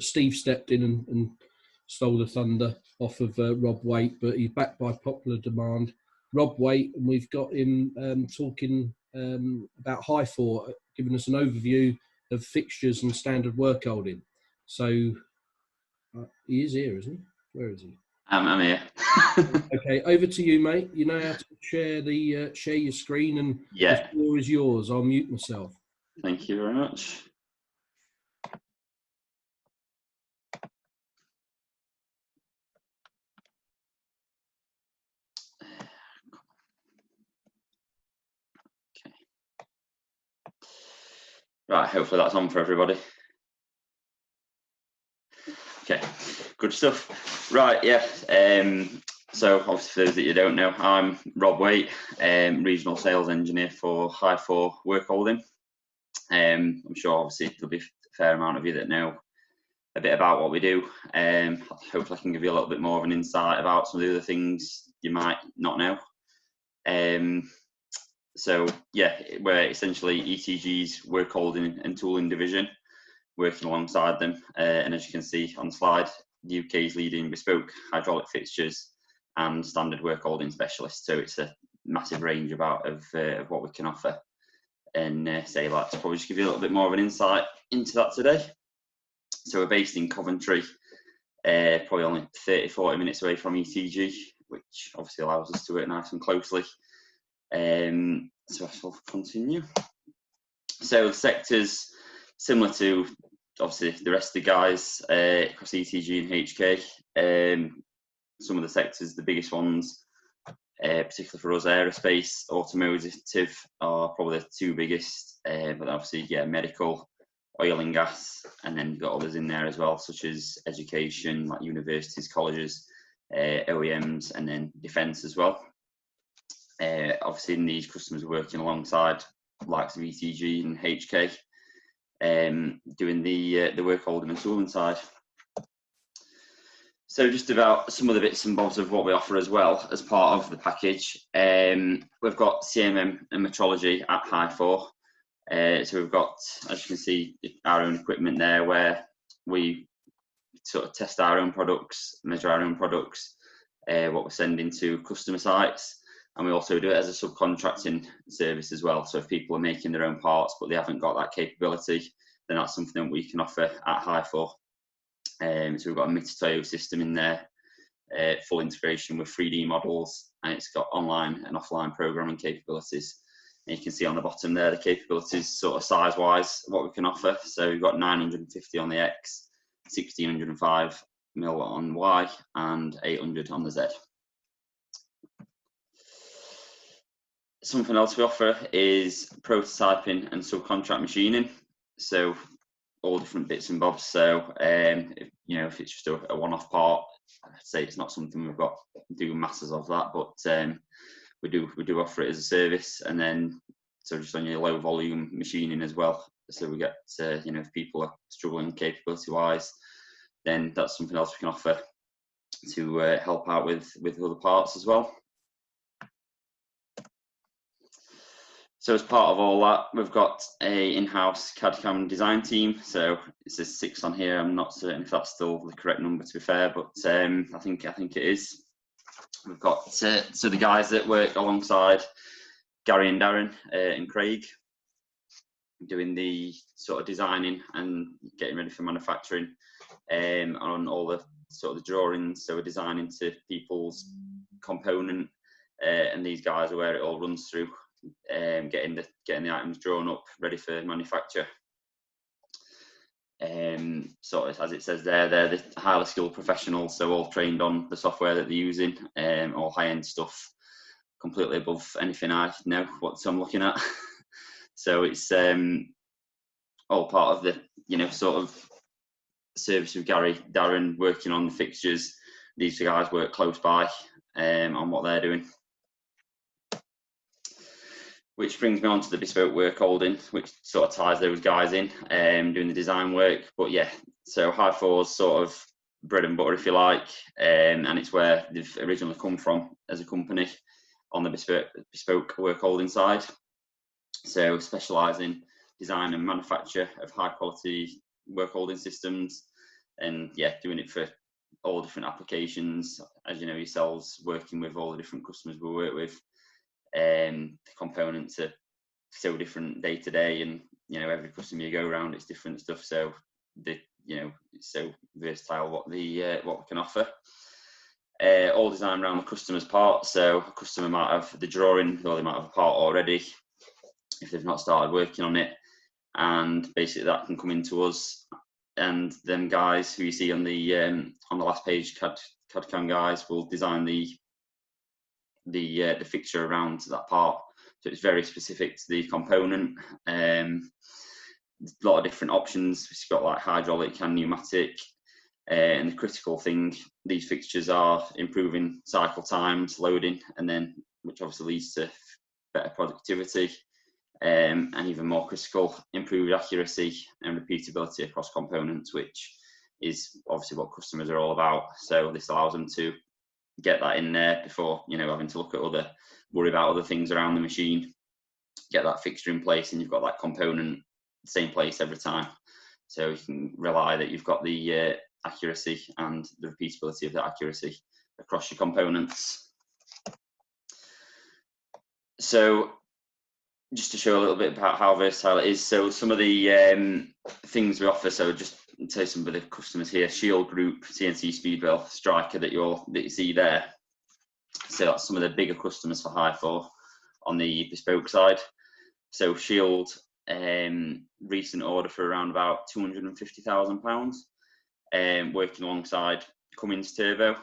Steve stepped in and stole the thunder off of Rob Waite, but he's backed by popular demand. Rob Waite, and we've got him talking about Hyfore, giving us an overview of fixtures and standard work holding. So he is here, isn't he? Where is he? I'm here. Okay, over to you, mate. You know how to share your screen, and the floor is yours. I'll mute myself. Thank you very much. Okay. Right, hopefully that's on for everybody. Okay, good stuff. Right, yeah. So obviously for those that you don't know, I'm Rob Waite, Regional Sales Engineer for Hyfore Workholding. I'm sure obviously there'll be a fair amount of you that know a bit about what we do. Hopefully I can give you a little bit more of an insight about some of the other things you might not know. So yeah, we're essentially ETG's workholding and tooling division, working alongside them. And as you can see on the slide, the UK's leading bespoke hydraulic fixtures and standard workholding specialist. So it's a massive range of what we can offer. And say like to probably just give you a little bit more of an insight into that today. So we're based in Coventry, probably only 30-40 minutes away from ETG, which obviously allows us to work nice and closely. So I'll continue. So sectors similar to obviously the rest of the guys across ETG and HK. Some of the sectors, the biggest ones, particularly for us, aerospace, automotive are probably the two biggest, but obviously, yeah, medical, oil and gas, and then you've got others in there as well, such as education, like universities, colleges, OEMs, and then defence as well. Obviously, in these customers are working alongside the likes of ETG and HK, doing the work holding and tooling side. So just about some of the bits and bobs of what we offer as well as part of the package. We've got CMM and metrology at Hyfore. So we've got, as you can see, our own equipment there where we sort of test our own products, measure our own products, what we're sending to customer sites. And we also do it as a subcontracting service as well. So if people are making their own parts, but they haven't got that capability, then that's something that we can offer at Hyfore. So we've got a Mitato system in there, full integration with 3D models, and it's got online and offline programming capabilities. And you can see on the bottom there the capabilities sort of size-wise what we can offer. So we've got 950 on the X, 1605 mil on Y, and 800 on the Z. Something else we offer is prototyping and subcontract machining. So all different bits and bobs. So if it's just a one-off part, I'd say it's not something we've got do masses of that, but we do offer it as a service. And then so just on your low volume machining as well. So we get if people are struggling capability wise, then that's something else we can offer to help out with other parts as well. So as part of all that, we've got a in-house CAD/CAM design team. So it says 6 on here. I'm not certain if that's still the correct number, to be fair, but I think it is. We've got so the guys that work alongside Gary and Darren and Craig, doing the sort of designing and getting ready for manufacturing, on all the sort of the drawings. So we're designing to people's component, and these guys are where it all runs through. Getting the items drawn up, ready for manufacture. Sort of as it says there, they're the highly skilled professionals, so all trained on the software that they're using, all high-end stuff, completely above anything I know what I'm looking at. So it's all part of the sort of service with Gary, Darren working on the fixtures. These guys work close by on what they're doing. Which brings me on to the bespoke work holding, which sort of ties those guys in, doing the design work. But yeah, so Hyfore's sort of bread and butter, if you like, and it's where they've originally come from as a company on the bespoke work holding side. So specialise in design and manufacture of high quality work holding systems, and yeah, doing it for all different applications. As you know yourselves, working with all the different customers we work with, the components are so different day to day, and you know, every customer you go around, it's different stuff. So you know, it's so versatile what we can offer. All designed around the customer's part. So a customer might have the drawing, or they might have a part already if they've not started working on it, and basically that can come into us, and them guys who you see on the last page, CAD/CAM guys, will design the fixture around that part. So it's very specific to the component. There's a lot of different options. It's got like hydraulic and pneumatic. And the critical thing, these fixtures are improving cycle times, loading, and then which obviously leads to better productivity, and even more critical, improved accuracy and repeatability across components, which is obviously what customers are all about. So this allows them to get that in there before, you know, having to worry about other things around the machine. Get that fixture in place, and you've got that component same place every time. So you can rely that you've got the accuracy and the repeatability of that accuracy across your components. So just to show a little bit about how versatile it is, so some of the things we offer, so just tell you some of the customers here: Shield Group, CNC Speedwell, Striker that you see there. So that's some of the bigger customers for Hyfore on the bespoke side. So Shield, recent order for around about £250,000, working alongside Cummins Turbo,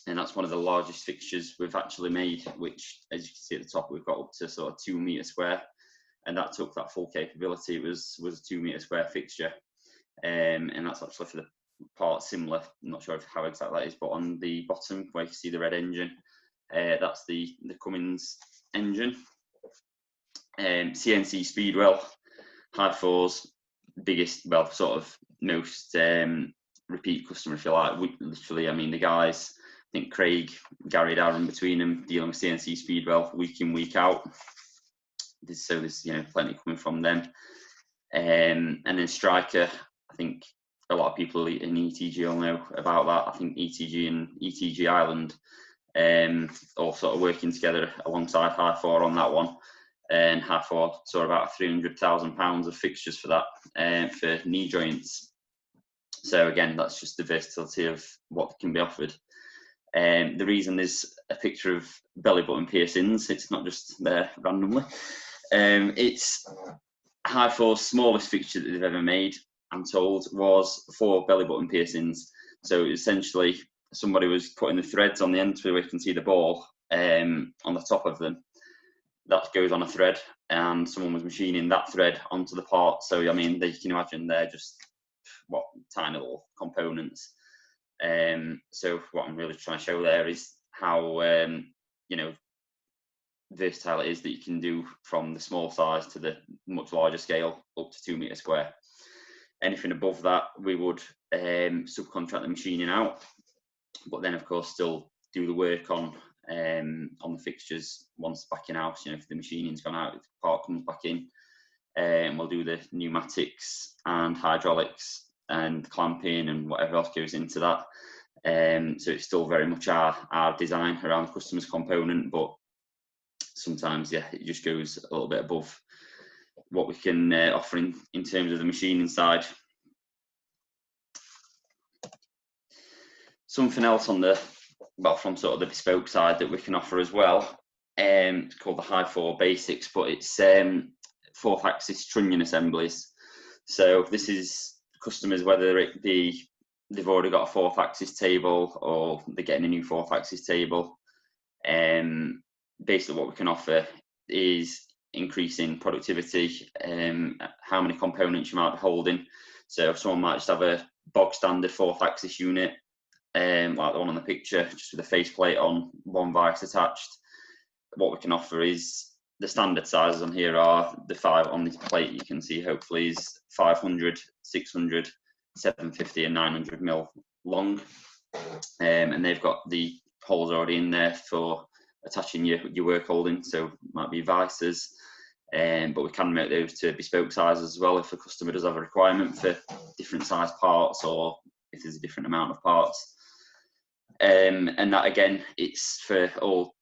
and that's one of the largest fixtures we've actually made, which, as you can see at the top, we've got up to sort of 2 metre square, and that took that full capability. It was a 2 metre square fixture, and that's actually for the part similar. I'm not sure how exact that is, but on the bottom where you see the red engine, that's the Cummins engine. CNC Speedwell, Hyfore's biggest, well, sort of most repeat customer, if you like. Literally, I mean, the guys, I think Craig, Gary, Darren, between them, dealing with CNC Speedwell week in, week out. So there's, you know, plenty coming from them. And then Striker, I think a lot of people in ETG will know about that. I think ETG and ETG Ireland all sort of working together alongside Hyfore on that one. And Hyfore saw about £300,000 of fixtures for that, for knee joints. So again, that's just the versatility of what can be offered. The reason there's a picture of belly button piercings, it's not just there randomly. It's Hyfore's smallest fixture that they've ever made, I'm told, was 4 belly button piercings. So essentially, somebody was putting the threads on the end where you can see the ball on the top of them. That goes on a thread, and someone was machining that thread onto the part. So I mean, you can imagine they're just tiny little components. So what I'm really trying to show there is how you know, versatile it is that you can do from the small size to the much larger scale, up to 2 metre square. Anything above that, we would subcontract the machining out, but then of course still do the work on the fixtures once back in house. You know, if the machining's gone out, if the part comes back in, we'll do the pneumatics and hydraulics and clamping and whatever else goes into that. So it's still very much our design around the customer's component, but sometimes, yeah, it just goes a little bit above what we can offer in terms of the machining side. Something else on from sort of the bespoke side that we can offer as well, it's called the Hyfore Basics, but it's 4th axis trunnion assemblies. So this is customers, whether it be they've already got a 4th axis table or they're getting a new 4th axis table. Basically what we can offer is increasing productivity, how many components you might be holding. So someone might just have a bog standard 4th axis unit, like the one on the picture, just with a faceplate on, 1 vice attached. What we can offer is, the standard sizes on here are the 5 on this plate you can see hopefully is 500, 600, 750 and 900 mil long, and they've got the holes already in there for attaching your work holding, so might be vices. but we can make those to bespoke sizes as well if a customer does have a requirement for different size parts, or if there's a different amount of parts. And that again, it's for all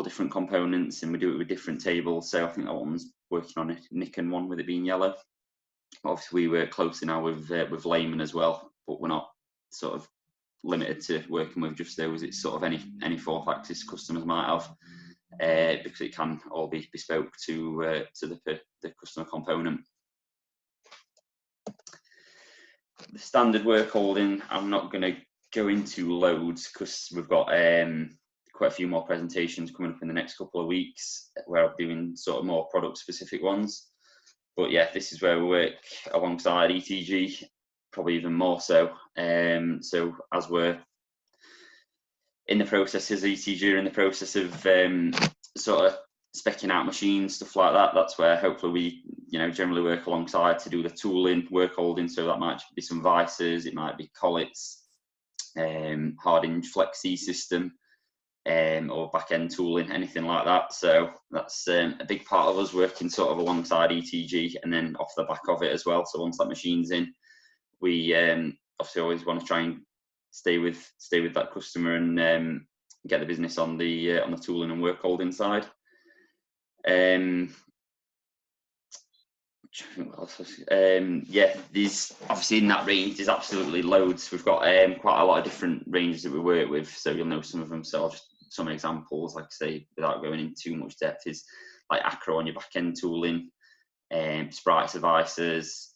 different components, and we do it with different tables. So I think that one's working on a Nikon one with it being yellow. Obviously, we work closely now with Layman as well, but we're not sort of limited to working with just those. It's sort of any fourth axis customers might have, because it can all be bespoke to the customer component. The standard work holding, I'm not going to go into loads because we've got quite a few more presentations coming up in the next couple of weeks where I'll be doing sort of more product specific ones. But yeah, this is where we work alongside ETG, probably even more so. So as we're in the process, as ETG are in the process of sort of speccing out machines, stuff like that, that's where hopefully we, generally work alongside to do the tooling, work holding. So that might be some vices, it might be collets, hard hinge flexi system, or back end tooling, anything like that. So that's a big part of us working sort of alongside ETG, and then off the back of it as well. So once that machine's in, we obviously always want to try and stay with that customer and get the business on the tooling and work holding side. Yeah, there's obviously in that range there's absolutely loads. We've got quite a lot of different ranges that we work with, so you'll know some of them. So just some examples, like I say, without going into too much depth, is like acro on your back end tooling, sprites devices,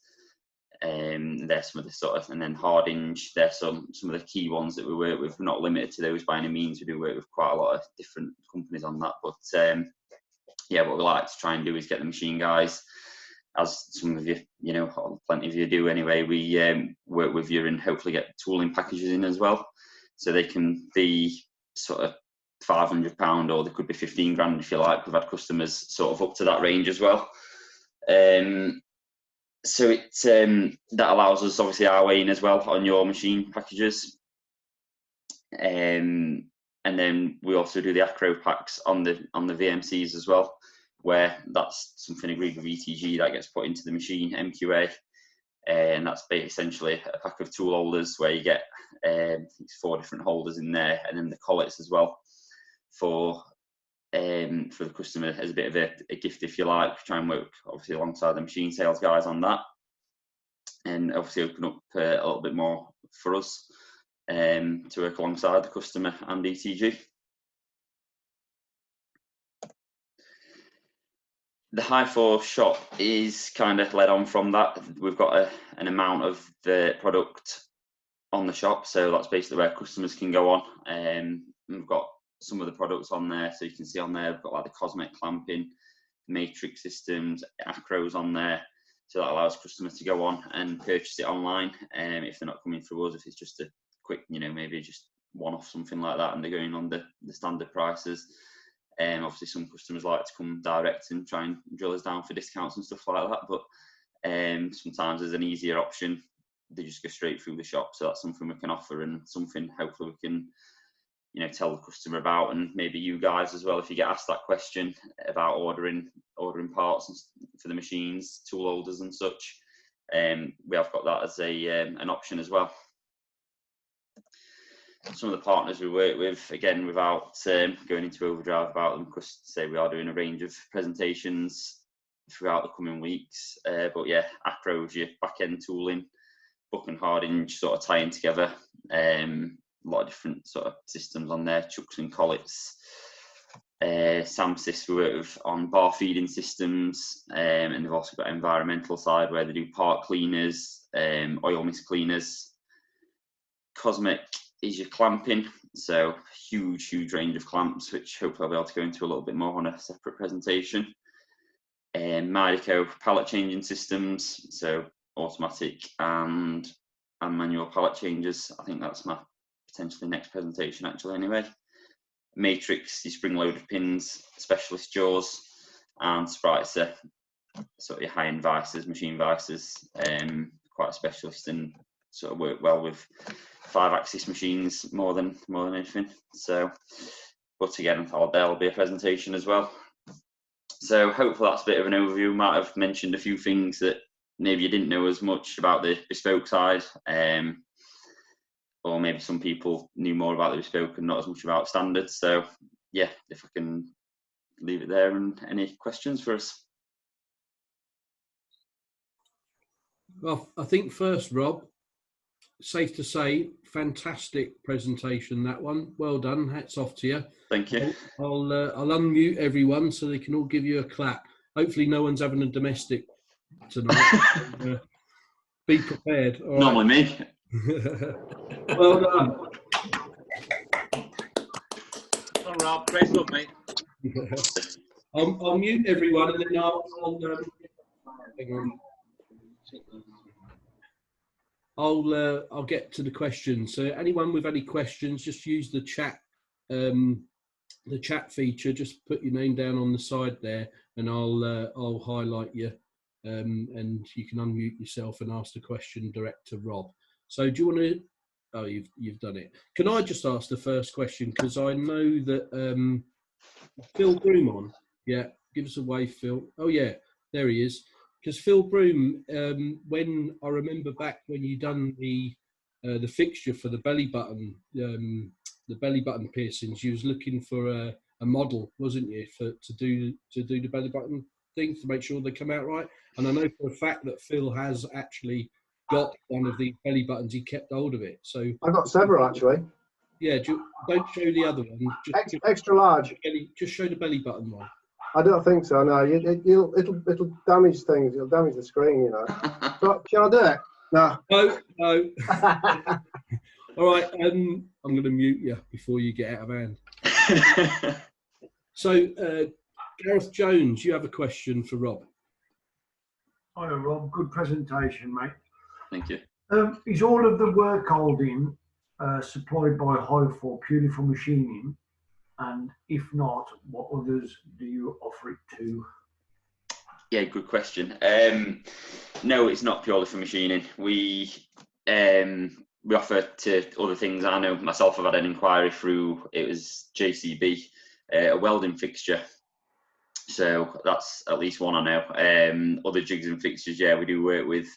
there's some of the sort of, and then hard hinge. There's some of the key ones that we work with. We're not limited to those by any means. We do work with quite a lot of different companies on that, but yeah, what we like to try and do is get the machine guys, as some of you, plenty of you do anyway, we work with you and hopefully get tooling packages in as well. So they can be sort of £500, or they could be 15 grand if you like. We've had customers sort of up to that range as well. So it that allows us obviously our way in as well on your machine packages. And then we also do the acro packs on the VMCs as well, where that's something agreed with ETG that gets put into the machine, MQA, and that's essentially a pack of tool holders where you get 4 different holders in there, and then the collets as well for the customer as a bit of a gift, if you like. Try and work obviously alongside the machine sales guys on that, and obviously open up a little bit more for us to work alongside the customer and ETG. The Hyfore shop is kind of led on from that. We've got an amount of the product on the shop, so that's basically where customers can go on. We've got some of the products on there, so you can see on there we've got like the cosmetic clamping, matrix systems, acros on there, so that allows customers to go on and purchase it online, if they're not coming through us, if it's just a quick, maybe just one-off, something like that, and they're going on the standard prices. Obviously some customers like to come direct and try and drill us down for discounts and stuff like that, but sometimes there's an easier option. They just go straight through the shop, so that's something we can offer, and something hopefully we can tell the customer about, and maybe you guys as well, if you get asked that question about ordering parts for the machines, tool holders and such, we have got that as an option as well. Some of the partners we work with, again, without going into overdrive about them, because say we are doing a range of presentations throughout the coming weeks, but yeah, acros, your back end tooling, buck and hard hinge sort of tying together, a lot of different sort of systems on there, chucks and collets, Samsys we work with on bar feeding systems, and they've also got environmental side where they do part cleaners, oil mist cleaners. Cosmic is your clamping, so huge range of clamps, which hopefully I'll be able to go into a little bit more on a separate presentation. Mydico pallet changing systems, so automatic and manual pallet changes. I think that's my potentially next presentation actually anyway. Matrix, your spring loaded pins, specialist jaws, and Spritzer, sort of your high-end vices, machine vices, quite a specialist and sort of work well with 5-axis machines more than anything. So, but again, there'll be a presentation as well. So hopefully that's a bit of an overview. Might have mentioned a few things that maybe you didn't know as much about the bespoke side, or maybe some people knew more about the bespoke and not as much about standard. So yeah, if I can leave it there, and any questions for us? Well, I think first, Rob, safe to say, fantastic presentation, that one. Well done. Hats off to you. Thank you. I'll unmute everyone so they can all give you a clap. Hopefully no one's having a domestic tonight. Be prepared. All Normally right. me. Well done. All right, praise the Lord, mate. I'll mute everyone and then hang on. I'll get to the questions. So anyone with any questions, just use the chat feature. Just put your name down on the side there, and I'll highlight you, and you can unmute yourself and ask the question direct to Rob. So do you want to? Oh, you've done it. Can I just ask the first question, because I know that Phil Broom on? Yeah, give us a wave, Phil. Oh yeah, there he is. Because Phil Broom, when I remember back when you done the fixture for the belly button piercings, you was looking for a model, wasn't you, to do the belly button things to make sure they come out right. And I know for a fact that Phil has actually got one of the belly buttons. He kept hold of it. So I've got several actually. Yeah, don't show the other one. Just Extra large. Just show the belly button one. I don't think so. No, it'll damage things. It'll damage the screen. You know. So, shall I do it? No. No. All right. I'm going to mute you before you get out of hand. So, Gareth Jones, you have a question for Rob. Hi, Rob. Good presentation, mate. Thank you. Is all of the work holding supplied by Hyfore purely for machining? And if not, what others do you offer it to? Yeah, good question. No, it's not purely for machining. We offer to other things. I know myself, I've had an inquiry through, it was JCB, a welding fixture. So that's at least one I know. Other jigs and fixtures, yeah, we do work with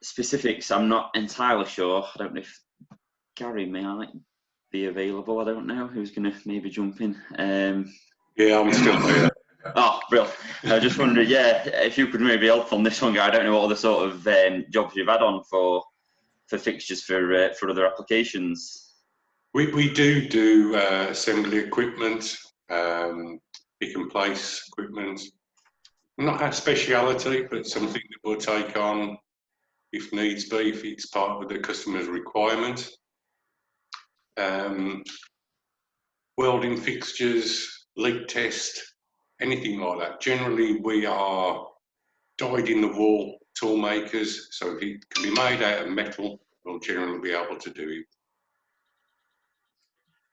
specifics. I'm not entirely sure. I don't know if Gary might be available. I don't know who's going to maybe jump in. Yeah, I'm still here. Oh, brilliant. I just wondered, yeah, if you could maybe help on this one, guy. I don't know what other sort of jobs you've had on for fixtures for other applications. We do assembly equipment, pick and place equipment. Not our speciality, but something that we'll take on if needs be, if it's part of the customer's requirement. Welding fixtures, leak test, anything like that. Generally, we are dyed-in-the-wall tool makers, so if it can be made out of metal, we'll generally be able to do it.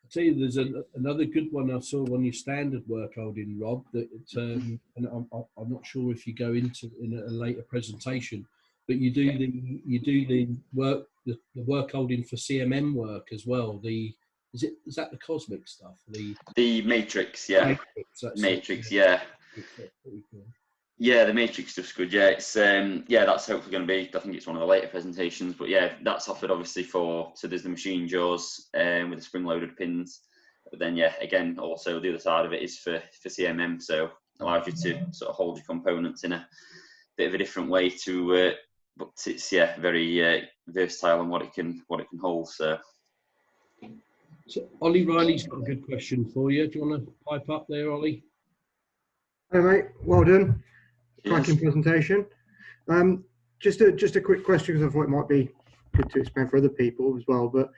I'll tell you, there's another good one I saw on your standard work holding, Rob, that and I'm not sure if you go into in a later presentation, but you do the work holding for CMM work as well. Is that the cosmic stuff? The matrix, yeah. Matrix, yeah. Yeah, the matrix stuff's good. Yeah, it's that's hopefully going to be. I think it's one of the later presentations, but yeah, that's offered obviously so there's the machine jaws with the spring-loaded pins, but then yeah, again, also the other side of it is for CMM, so allows you to sort of hold your components in a bit of a different way to, but it's very versatile in what it can hold. So Ollie Riley's got a good question for you. Do you want to pipe up there, Ollie? Hey mate, well done. Yes. Cracking presentation. Just a quick question, because I thought it might be good to explain for other people as well. But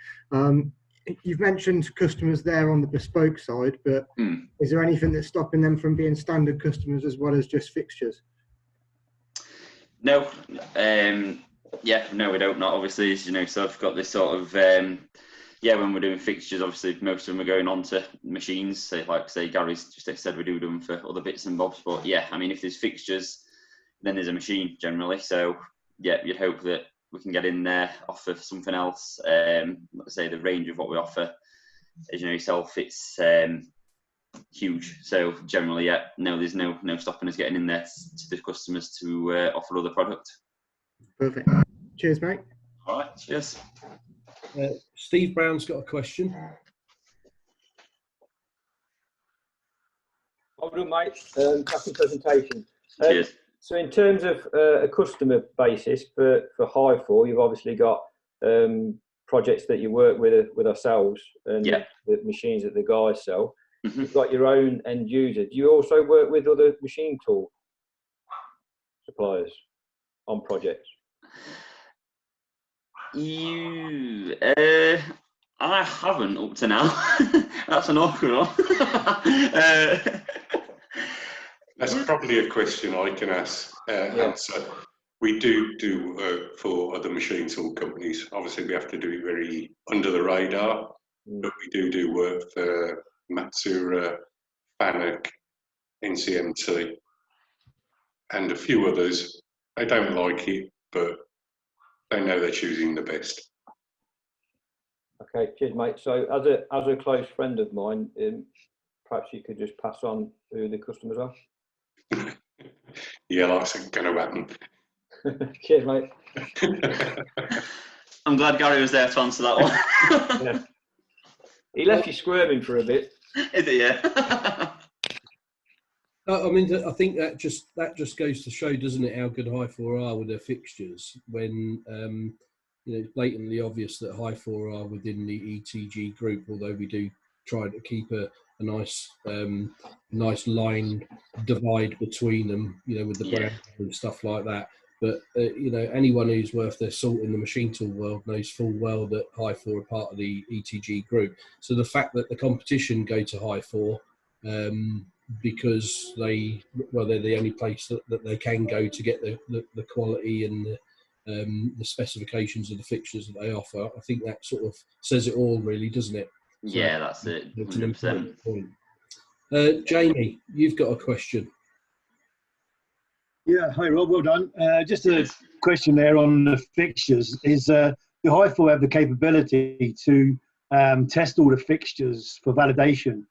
you've mentioned customers there on the bespoke side, but is there anything that's stopping them from being standard customers as well as just fixtures? No, no, we don't. Not obviously, as you know, so I've got this sort of when we're doing fixtures, obviously most of them are going on to machines. So like say Gary's just said, we do them for other bits and bobs. But yeah, I mean, if there's fixtures, then there's a machine generally. So yeah, you'd hope that we can get in there, offer something else. Let's say the range of what we offer, as you know yourself, it's huge. So generally, yeah, no, there's no stopping us getting in there to the customers to offer other product. Perfect. Cheers, mate. All right, cheers. Steve Brown's got a question. Well done, mate. Cracking presentation. Cheers. So in terms of a customer basis for Hyfore, you've obviously got projects that you work with ourselves and Yeah. the machines that the guys sell. Mm-hmm. You've got your own end user. Do you also work with other machine tool suppliers on projects? I haven't up to now. That's an awkward one. That's probably a question I can answer. We do work for other machine tool companies. Obviously, we have to do it very under the radar, but we do work for Matsura, Fanuc, NCMT, and a few others. They don't like it, but they know they're choosing the best. Okay, cheers, mate. So as a close friend of mine, perhaps you could just pass on who the customers are. Yeah, that's going to happen. Cheers, mate. I'm glad Gary was there to answer that one. Yeah. He left you squirming for a bit. Is it? Yeah. I mean, I think that just goes to show, doesn't it, how good Hyfore are with their fixtures when it's blatantly obvious that Hyfore are within the ETG group, although we do try to keep a nice line divide between them, with the brand and stuff like that. But anyone who's worth their salt in the machine tool world knows full well that Hyfore are part of the ETG group. So the fact that the competition go to Hyfore because they're the only place that they can go to get the quality and the specifications of the fixtures that they offer. I think that sort of says it all, really, doesn't it? So Yeah, that's it. 100%. It's an important point. Jamie, you've got a question. Yeah, hi Rob, well done. Just a question there on the fixtures. Do Hyfore have the capability to test all the fixtures for validation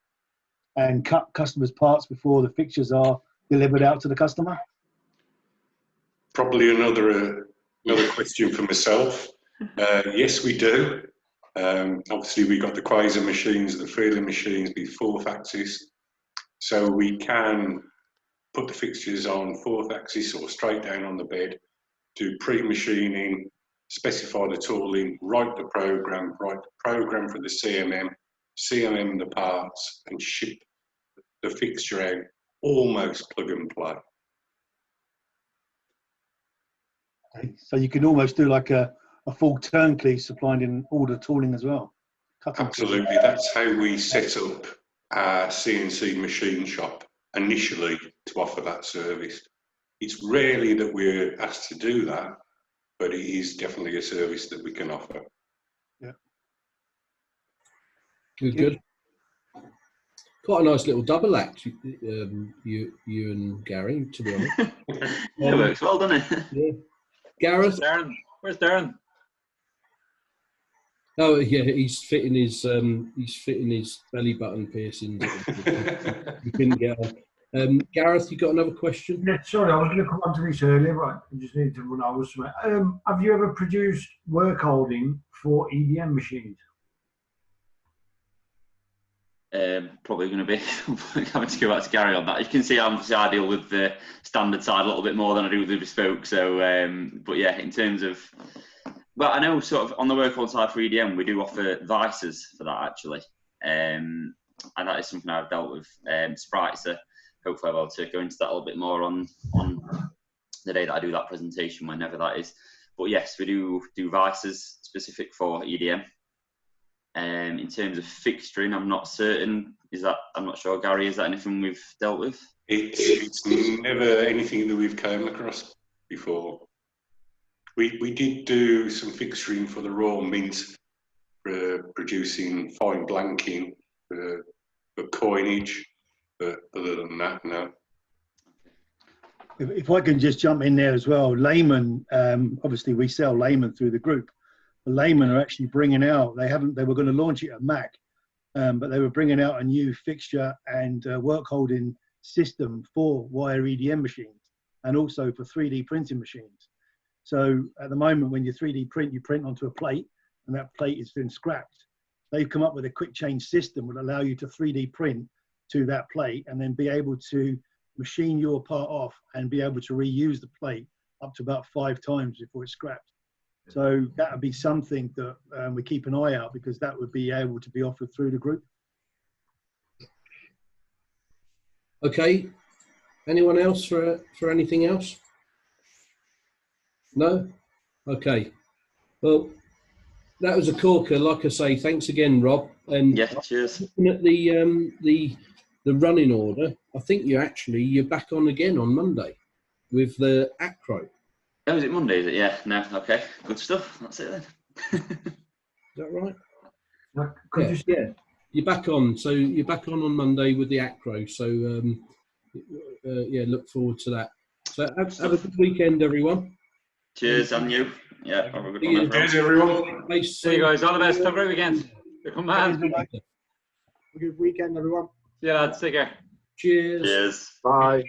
and cut customers' parts before the fixtures are delivered out to the customer? Probably another question for myself. Yes, we do. Obviously, we got the quasar machines, the feeling machines with 4th axis, so we can put the fixtures on 4th axis or straight down on the bed, do pre-machining, specify the tooling, write the program for the CMM the parts, and ship the fixture out almost plug and play. Okay. So you can almost do like a full turnkey supplying in all the tooling as well. Absolutely, that's how we set up our CNC machine shop initially to offer that service. It's rarely that we're asked to do that, but it is definitely a service that we can offer. Yeah. Good. Quite a nice little double act, you and Gary, to be honest. It works well, doesn't it? Yeah. Gareth? Where's Darren? Oh yeah, he's fitting his belly button piercings. He couldn't get on. Gareth, you got another question? Yeah, sorry, I was going to come on to this earlier, but I just need to run over something. Have you ever produced work holding for EDM machines? Probably going to be having to go back to Gary on that. You can see obviously I deal with the standard side a little bit more than I do with the bespoke. So, but yeah, in terms of, well, I know sort of on the workhold side for EDM, we do offer vices for that actually, and that is something I've dealt with. Sprite, so hopefully I'll be able to go into that a little bit more on the day that I do that presentation, whenever that is. But yes, we do vices specific for EDM. In terms of fixturing, I'm not certain. I'm not sure, Gary, is that anything we've dealt with? It's never anything that we've come across before. We did do some fixturing for the Royal Mint for producing fine blanking for coinage, but other than that, no. If I can just jump in there as well, Layman, obviously we sell Layman through the group. Layman are actually bringing out, they were going to launch it at Mac, but they were bringing out a new fixture and work holding system for wire EDM machines and also for 3D printing machines. So at the moment, when you 3D print, you print onto a plate and that plate is then scrapped. They've come up with a quick change system that will allow you to 3D print to that plate and then be able to machine your part off and be able to reuse the plate up to about 5 times before it's scrapped. So that would be something that we keep an eye out, because that would be able to be offered through the group. Okay. Anyone else for anything else? No? Okay. Well, that was a corker. Like I say, thanks again, Rob. And Yeah, cheers. looking at the running order, I think you're back on again on Monday with the acro. Oh, is it Monday? Is it? Yeah. No. Okay. Good stuff. That's it then. Is that right? Could you Yeah. You're back on. So you're back on Monday with the acro. So yeah, look forward to that. So have a good weekend, everyone. Cheers, and you. Yeah. Have a good one, everyone. Cheers, everyone. See you guys. All the best. Have a great weekend. Come on. Have a good weekend, everyone. See you lads. Take care. Cheers. Cheers. Bye.